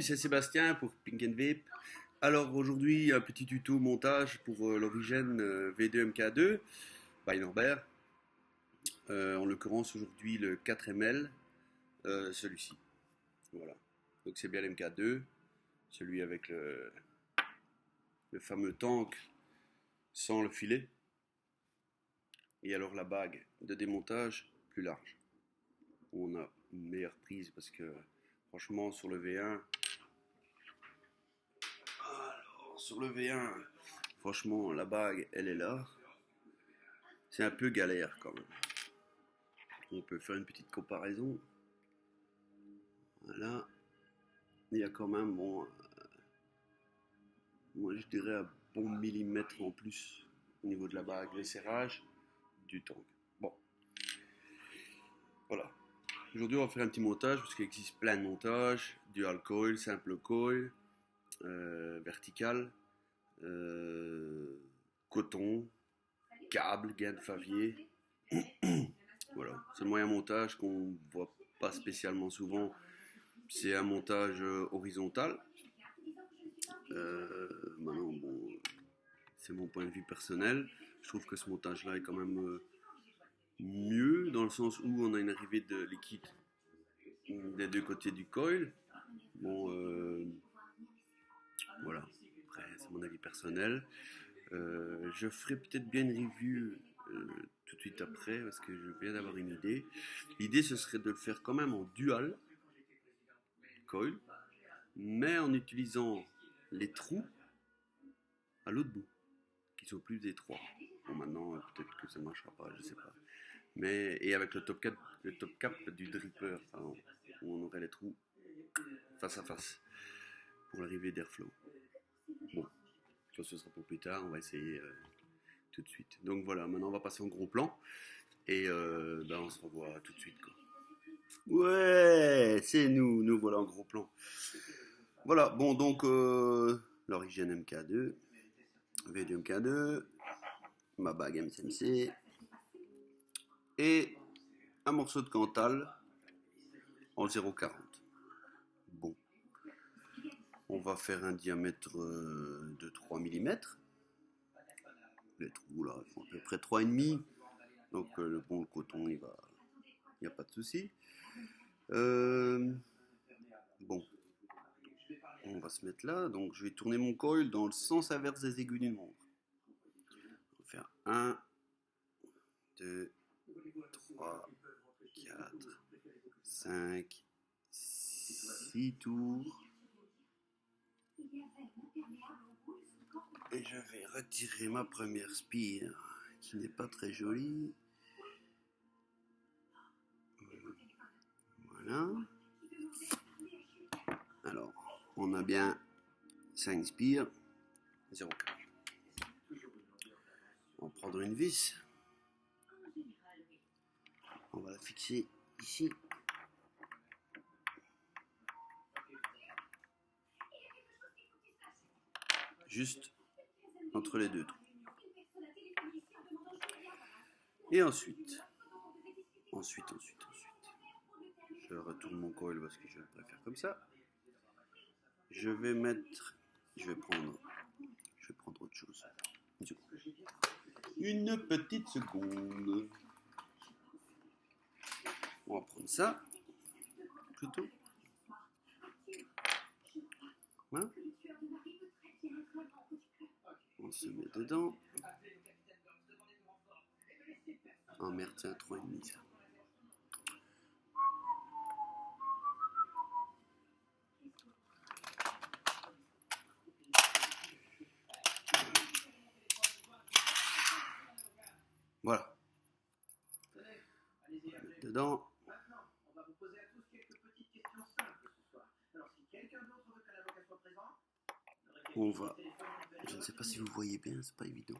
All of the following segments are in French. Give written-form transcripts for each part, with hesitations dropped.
Salut, c'est Sébastien pour Pink and Vape. Alors aujourd'hui, un petit tuto montage pour l'Origine V2MK2 by Norbert. En l'occurrence aujourd'hui le 4ml, celui-ci. Voilà. Donc c'est bien l'MK2, celui avec le fameux tank sans le filet. Et alors la bague de démontage plus large. On a une meilleure prise parce que franchement sur le V1, franchement la bague elle est là. C'est un peu galère quand même. On peut faire une petite comparaison. Voilà. Il y a quand même bon, moi je dirais un bon millimètre en plus au niveau de la bague, le serrage du tank. Bon, voilà. Aujourd'hui on va faire un petit montage parce qu'il existe plein de montages, dual coil, simple coil, vertical, coton, câble, gain de favier. Voilà, c'est le moyen montage qu'on voit pas spécialement souvent. C'est un montage horizontal. Maintenant, bon, c'est mon point de vue personnel. Je trouve que ce montage-là est quand même mieux dans le sens où on a une arrivée de liquide des deux côtés du coil. Bon, voilà. Après, c'est mon avis personnel. Je ferai peut-être bien une review tout de suite après parce que je viens d'avoir une idée. L'idée, ce serait de le faire quand même en dual coil, mais en utilisant les trous à l'autre bout, qui sont plus étroits. Bon, maintenant, peut-être que ça ne marchera pas, je sais pas. Mais, et avec le top cap du dripper, où on aurait les trous face à face pour l'arrivée d'airflow. Bon, ça ce sera pour plus tard, on va essayer tout de suite. Donc voilà, maintenant on va passer en gros plan et on se revoit tout de suite, quoi. Ouais, c'est nous voilà en gros plan. Voilà, bon donc l'Origine MK2, V2MK2, ma bague MCMC et un morceau de Cantal en 0,40. Bon, on va faire un diamètre de 3 mm. Les trous là font à peu près 3,5. Donc le coton il n'y a pas de souci. Bon, on va se mettre là. Donc je vais tourner mon coil dans le sens inverse des aiguilles d'une montre. On va faire 1, 2, 3, 4, 5, 6 tours. Et je vais retirer ma première spire qui n'est pas très jolie. Voilà. Alors, on a bien 5 spires, 0,4. On va prendre une vis. On va la fixer ici. Juste entre les deux trous. Et ensuite, je retourne mon coil parce que je préfère comme ça. Je vais prendre autre chose. Une petite seconde. On va prendre ça, plutôt. Voilà. On se met dedans. Oh merde, c'est un 3,5 ça. Voilà. Dedans. On va. Je ne sais pas si vous voyez bien, c'est pas évident.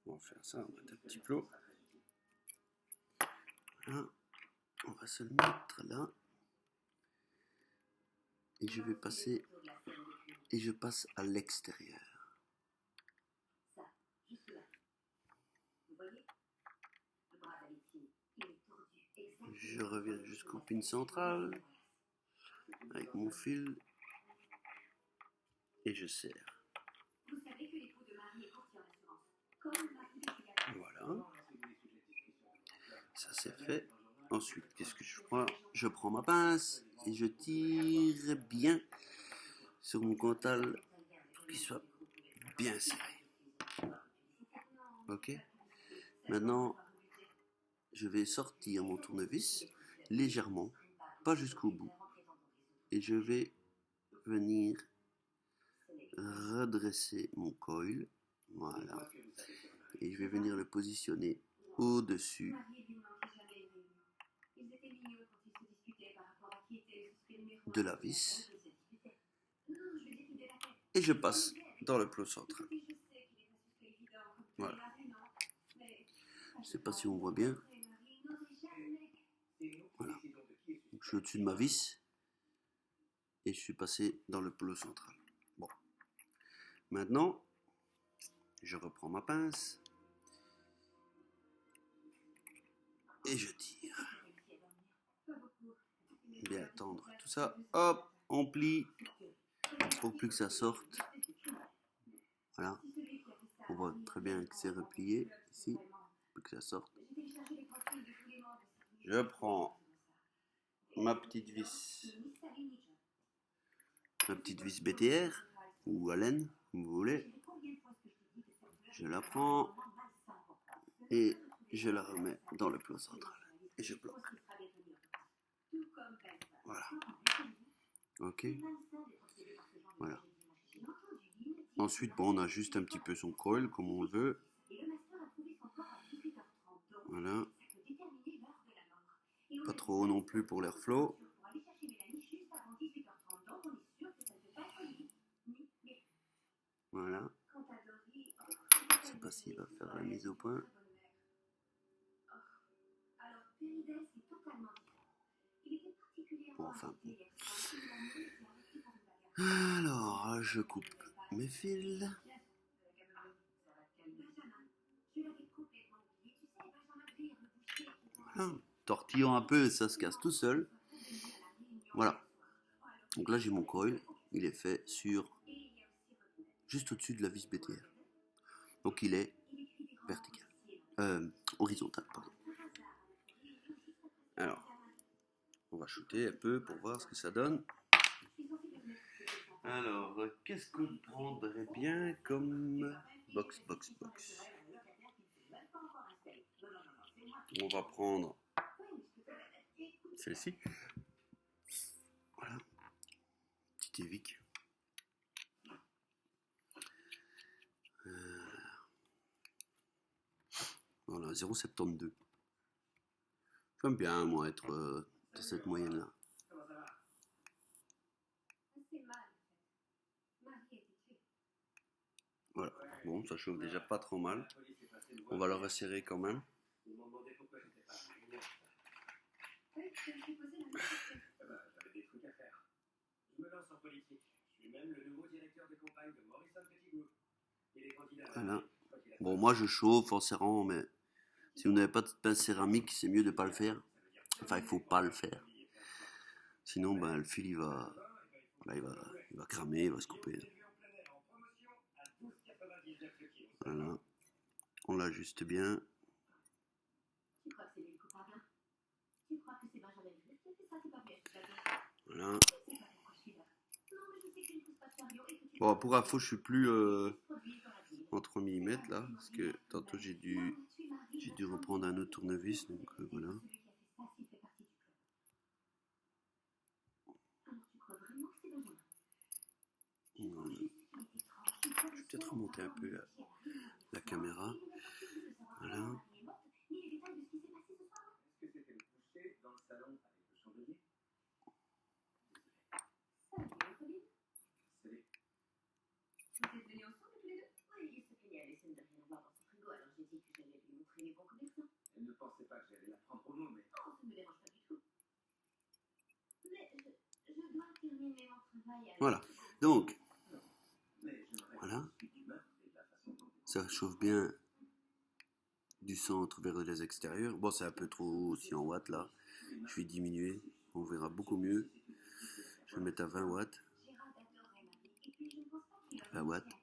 On va faire ça, on va mettre un petit plot. Voilà. On va se le mettre là. Et je vais passer. Et je passe à l'extérieur. Je reviens jusqu'au pin central avec mon fil et je serre. Voilà, ça c'est fait. Ensuite, qu'est-ce que je prends? Je prends ma pince et je tire bien sur mon cantal pour qu'il soit bien serré. Ok. Maintenant, je vais sortir mon tournevis légèrement, pas jusqu'au bout, et je vais venir redresser mon coil. Voilà. Et je vais venir le positionner au-dessus de la vis. Et je passe dans le plot central. Voilà. Je ne sais pas si on voit bien. Voilà. Donc, je suis au-dessus de ma vis et je suis passé dans le plot central. Bon. Maintenant, je reprends ma pince et je tire. Bien attendre tout ça. Hop, on plie pour plus que ça sorte. Voilà. On voit très bien que c'est replié ici, pour que ça sorte. Je prends ma petite vis BTR ou Allen, comme vous voulez. Je la prends et je la remets dans le plot central et je bloque. Voilà. Ok. Voilà. Ensuite, bon, on ajuste un petit peu son coil comme on le veut. Voilà. Pas trop haut non plus pour l'airflow. Voilà. Je sais pas s'il va faire la mise au point. Bon, enfin. Alors, je coupe mes fils. Voilà. Tortillant un peu, ça se casse tout seul. Voilà. Donc là, j'ai mon coil. Il est fait sur juste au-dessus de la vis BTR. Donc il est vertical. Horizontal, pardon. Alors, on va shooter un peu pour voir ce que ça donne. Alors, qu'est-ce qu'on prendrait bien comme box? On va prendre celle-ci. Voilà. Petite Evic. Voilà, 0,72. J'aime bien, moi, être dans cette moyenne-là. Voilà. Bon, ça chauffe déjà pas trop mal. On va le resserrer quand même. Voilà. Bon, moi je chauffe en serrant, mais si vous n'avez pas de pince céramique, c'est mieux de ne pas le faire. Enfin, il ne faut pas le faire. Sinon, ben, le fil il va cramer, il va se couper. Voilà. On l'ajuste bien. Voilà. Bon, pour info, je suis plus en 3 mm là, parce que tantôt j'ai dû reprendre un autre tournevis, donc voilà. Voilà. Je vais peut-être remonter un peu la caméra. Voilà. Voilà, donc, voilà, ça chauffe bien du centre vers les extérieurs. Bon, c'est un peu trop aussi en watts là, Je vais diminuer, on verra beaucoup mieux. Je vais mettre à 20 watts. 20 watts.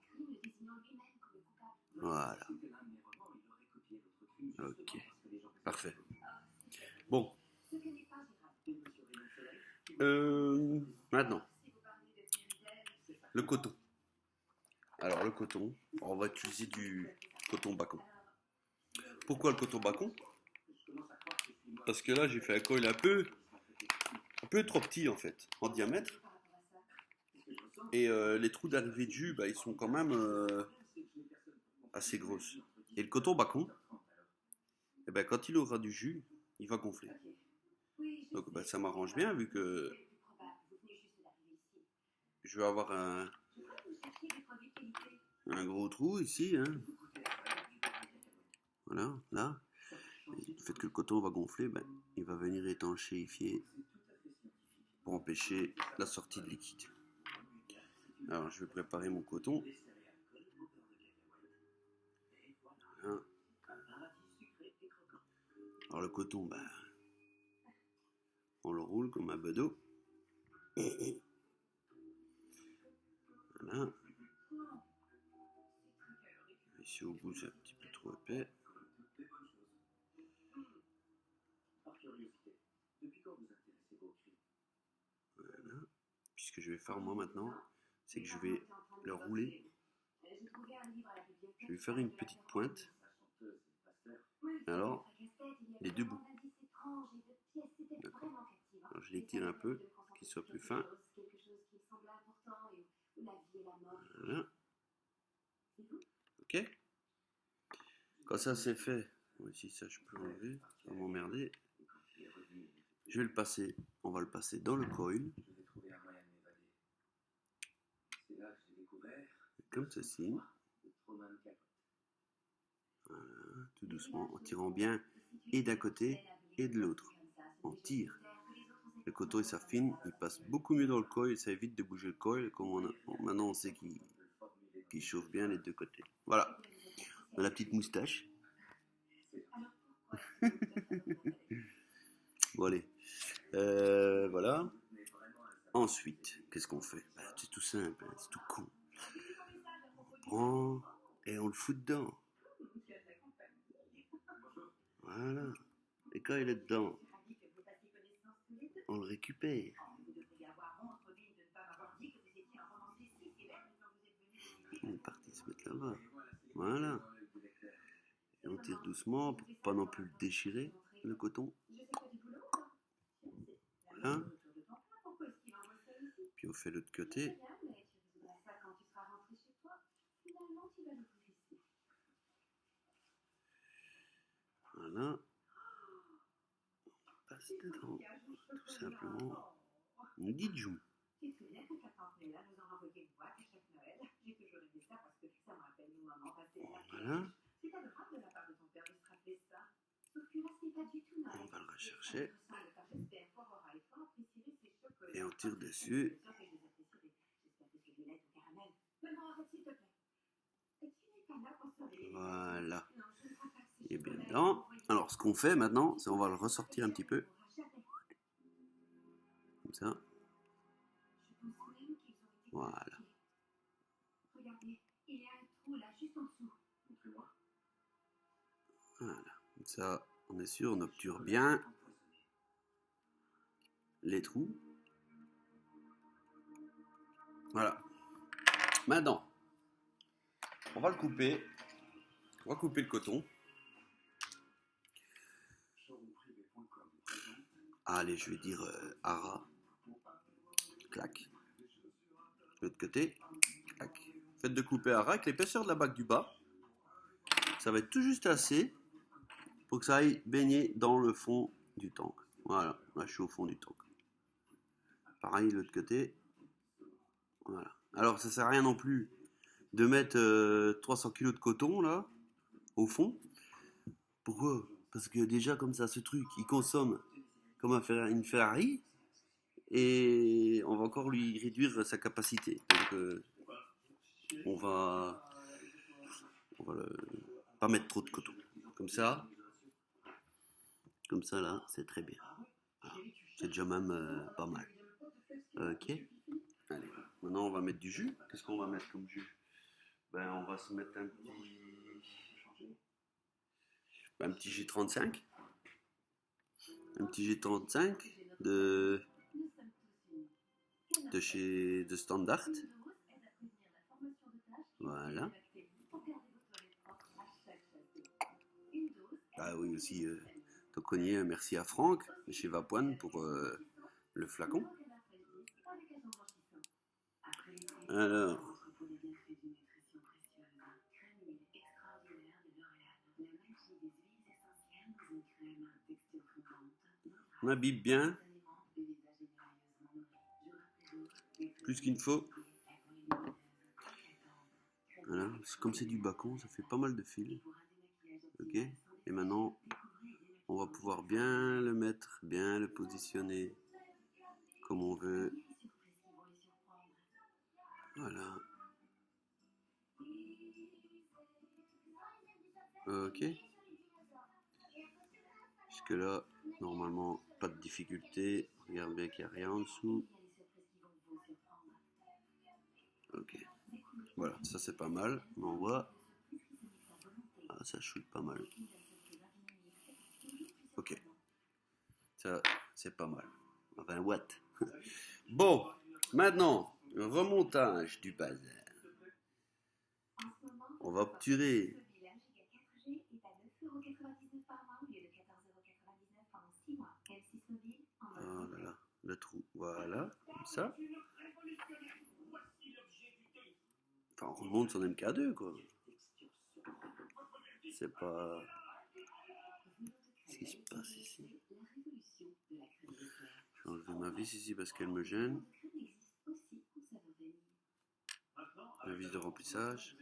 Voilà. Ok. Parfait. Bon. Maintenant, le coton. Alors le coton, on va utiliser du coton bacon. Pourquoi le coton bacon? Parce que là j'ai fait un coil un peu trop petit en fait, en diamètre. Et les trous d'arrivée de jus, bah, ils sont quand même assez grosses. Et le coton bacon, eh ben, quand il aura du jus, il va gonfler. Donc bah, ça m'arrange bien vu que je vais avoir un gros trou ici. Hein. Voilà, là. Et le fait que le coton va gonfler, ben, il va venir étanchéifier pour empêcher la sortie de liquide. Alors je vais préparer mon coton. Voilà. Alors le coton, ben, on le roule comme un bedeau. Voilà. Ici au bout c'est un petit peu trop épais. Voilà. Puis ce que je vais faire moi maintenant, c'est que je vais le rouler. Je vais faire une petite pointe. Alors, les deux bouts. D'accord. Alors je l'étire un peu, pour qu'il soit plus fin. Voilà. Ok. Quand ça c'est fait, ici ça je peux l'enlever, ça va m'emmerder. Je vais le passer, on va le passer dans le coil. Comme ceci. Voilà, tout doucement, en tirant bien et d'un côté et de l'autre. On tire. Le coton il s'affine, il passe beaucoup mieux dans le coil, ça évite de bouger le coil. Comme maintenant on sait qu'il chauffe bien les deux côtés. Voilà. On a la petite moustache. Bon allez. Voilà. Ensuite, qu'est-ce qu'on fait? C'est tout simple, hein, c'est tout con. On prend et on le fout dedans. Voilà. Et quand il est dedans, on le récupère. On est parti se mettre là-bas. Voilà. Et on tire doucement pour pas non plus le déchirer, le coton. Voilà. Puis on fait l'autre côté. Voilà. On passe dedans. Tout simplement. On dit joue. Voilà. On va le rechercher. Et on tire dessus. Voilà. Il est bien dedans. Alors ce qu'on fait maintenant, c'est on va le ressortir un petit peu. Comme ça. Voilà. Voilà. Comme ça, on est sûr, on obture bien les trous. Voilà. Maintenant, on va le couper. On va couper le coton. Allez, je vais dire Ara. Clac. De l'autre côté. Clac. Faites de couper Ara avec l'épaisseur de la bague du bas. Ça va être tout juste assez pour que ça aille baigner dans le fond du tank. Voilà, là je suis au fond du tank. Pareil de l'autre côté. Voilà. Alors ça sert à rien non plus de mettre 300 kg de coton là au fond. Pourquoi? Parce que déjà comme ça ce truc il consomme comme une Ferrari et on va encore lui réduire sa capacité. Donc on va pas mettre trop de coton. Comme ça là c'est très bien. Alors, C'est déjà même pas mal. Ok. Allez, maintenant on va mettre du jus. Qu'est-ce qu'on va mettre comme jus? Ben on va se mettre un petit J35. Un petit J35 de, de Standard. Voilà. Ah oui aussi, Toconier, merci à Franck de chez Vapoine pour le flacon. Alors, on imbibe bien, plus qu'il ne faut. Voilà, comme c'est du bacon, ça fait pas mal de fils. Ok, et maintenant, on va pouvoir bien le mettre, bien le positionner comme on veut. Voilà. Ok. Jusque là, normalement, pas de difficulté. Regarde bien qu'il n'y a rien en dessous. Ok. Voilà, ça c'est pas mal. On voit. Ah, ça shoot pas mal. Ok. Ça, c'est pas mal. 20 watts. Bon, maintenant, remontage du bazar. On va obturer. Oh là là, le trou. Voilà, comme ça. Enfin, on remonte son MK2, quoi. C'est pas... Qu'est-ce qui se passe ici? Je vais enlever ma vis ici parce qu'elle me gêne. La vis de remplissage.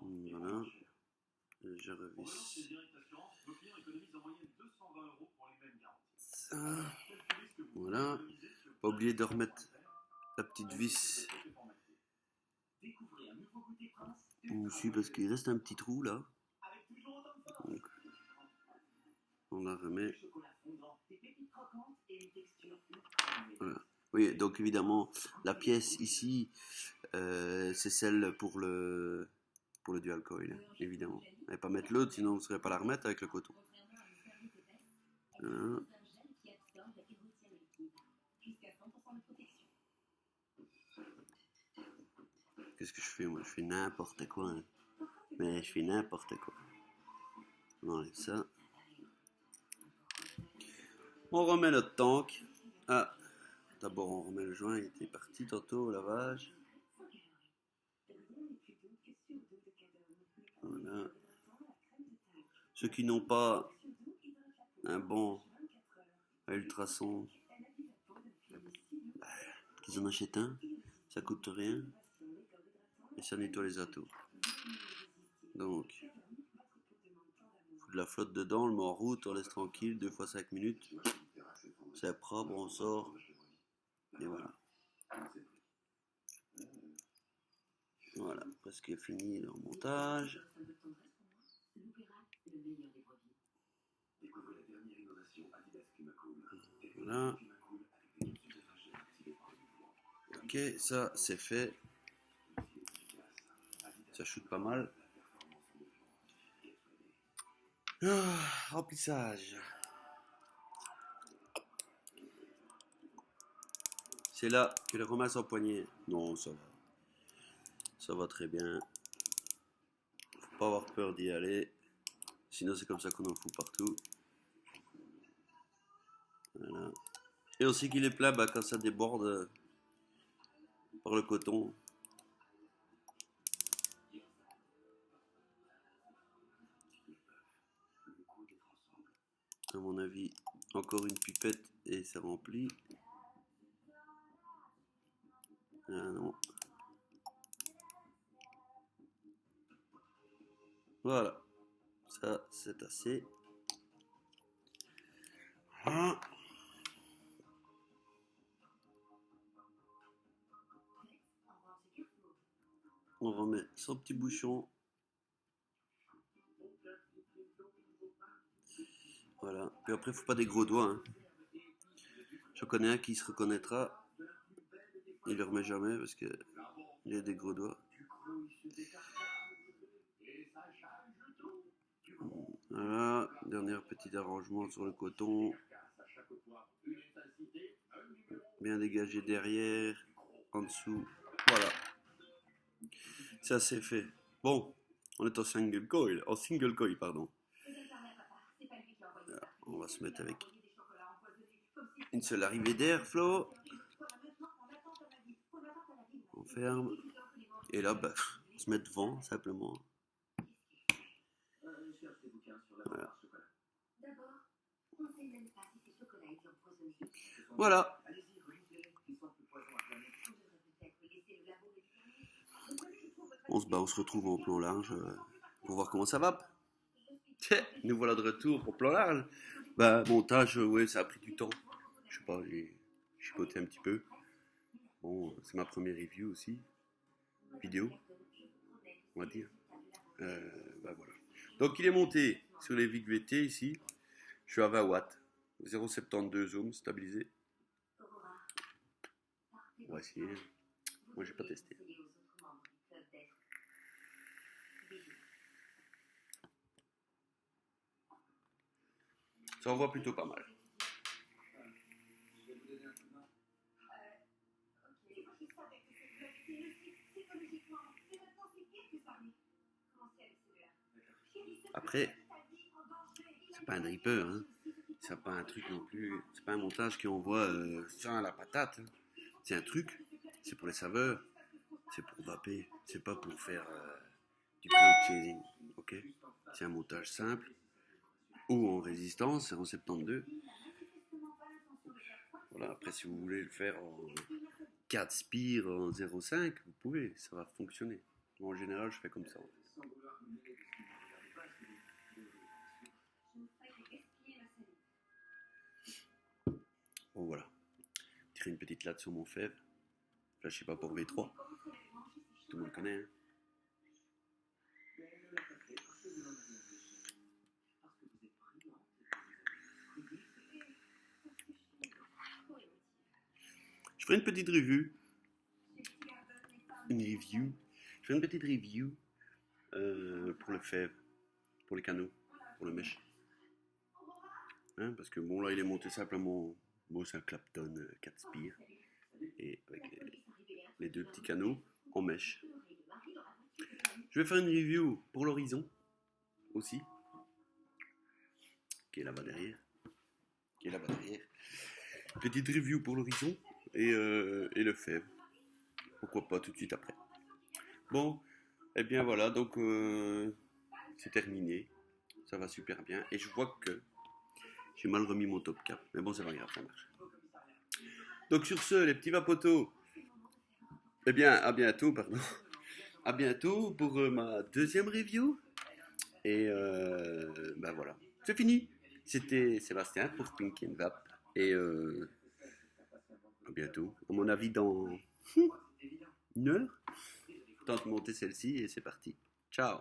Voilà. Je revisse. Ça. Voilà. Pas oublier de remettre la petite vis dessus parce qu'il reste un petit trou là. Donc, on la remet. Voilà. Oui, donc évidemment, la pièce ici, c'est celle pour le dual coil, évidemment. Et pas mettre l'autre, sinon on ne saurait pas la remettre avec le coton. Voilà. Qu'est-ce que je fais moi? Je fais n'importe quoi. Hein. Mais je fais n'importe quoi. On enlève ça. On remet notre tank. Ah, d'abord on remet le joint, il était parti tantôt au lavage. Voilà. Ceux qui n'ont pas un bon ultrason, qu'ils en achètent un, ça coûte rien et ça nettoie les atours. Donc, faut de la flotte dedans, on le met en route, on laisse tranquille, 2 fois 5 minutes. C'est propre, on sort. Et voilà. Voilà, presque fini le montage. Voilà. Ok, ça c'est fait. Ça shoot pas mal. Ah, remplissage. C'est là que le ramasse en poignée. Non, ça va. Ça va très bien. Faut pas avoir peur d'y aller. Sinon, c'est comme ça qu'on en fout partout. Voilà. Et aussi qu'il est plat, bah, quand ça déborde par le coton. À mon avis, encore une pipette et c'est rempli. Ah non. Voilà. Ça, c'est assez. Voilà. On remet son petit bouchon. Voilà. Puis après, faut pas des gros doigts, hein. Je connais un qui se reconnaîtra. Il le remet jamais parce que il a des gros doigts. Voilà. Dernier petit arrangement sur le coton. Bien dégagé derrière. En dessous. Voilà. Ça c'est fait. Bon. On est en single coil. En single coil, pardon. Voilà. On va se mettre avec une seule arrivée d'air, Flo. On ferme. Et là, bah, on se met devant, simplement. Voilà. Voilà. On se retrouve en plan large pour voir comment ça va. Nous voilà de retour au plan large. Bah, montage, ouais, ça a pris du temps. Je sais pas, j'ai chipoté un petit peu. Bon, c'est ma première review aussi. Vidéo, on va dire. Bah voilà. Donc il est monté sur les VIC VT ici. Je suis à 20 watts. 0,72 ohms stabilisé. On va essayer. Moi j'ai pas testé. Ça envoie plutôt pas mal. Après, c'est pas un dripper, hein. C'est pas un truc non plus. C'est pas un montage qui envoie fin à la patate. Hein. C'est un truc, c'est pour les saveurs, c'est pour vaper, c'est pas pour faire du cloud chasing. Ok, c'est un montage simple ou en résistance, c'est en 72. Voilà, après si vous voulez le faire en 4 spires en 0,5, vous pouvez, ça va fonctionner. Moi, en général, je fais comme ça. Bon voilà, tirer une petite latte sur mon fève. Là, je sais pas pour V3. Tout le monde connaît. Hein. Je ferai une petite review. Je ferai une petite review pour le fève, pour les canaux, pour le mèche. Hein, parce que bon, là, il est monté simplement. Bon, c'est un Clapton 4 spires. Et avec les deux petits canaux en mèche. Je vais faire une review pour l'horizon aussi. Qui est là-bas derrière. Petite review pour l'horizon et le fève. Pourquoi pas tout de suite après. Bon, et bien voilà, donc c'est terminé. Ça va super bien. Et je vois que j'ai mal remis mon top cap. Mais bon, c'est pas grave, ça marche. Donc sur ce, les petits vapotos, eh bien, à bientôt, pardon. À bientôt pour ma deuxième review. Et ben voilà, c'est fini. C'était Sébastien pour Pink and Vap. Et à bientôt. À mon avis, dans une heure. Tente de monter celle-ci et c'est parti. Ciao.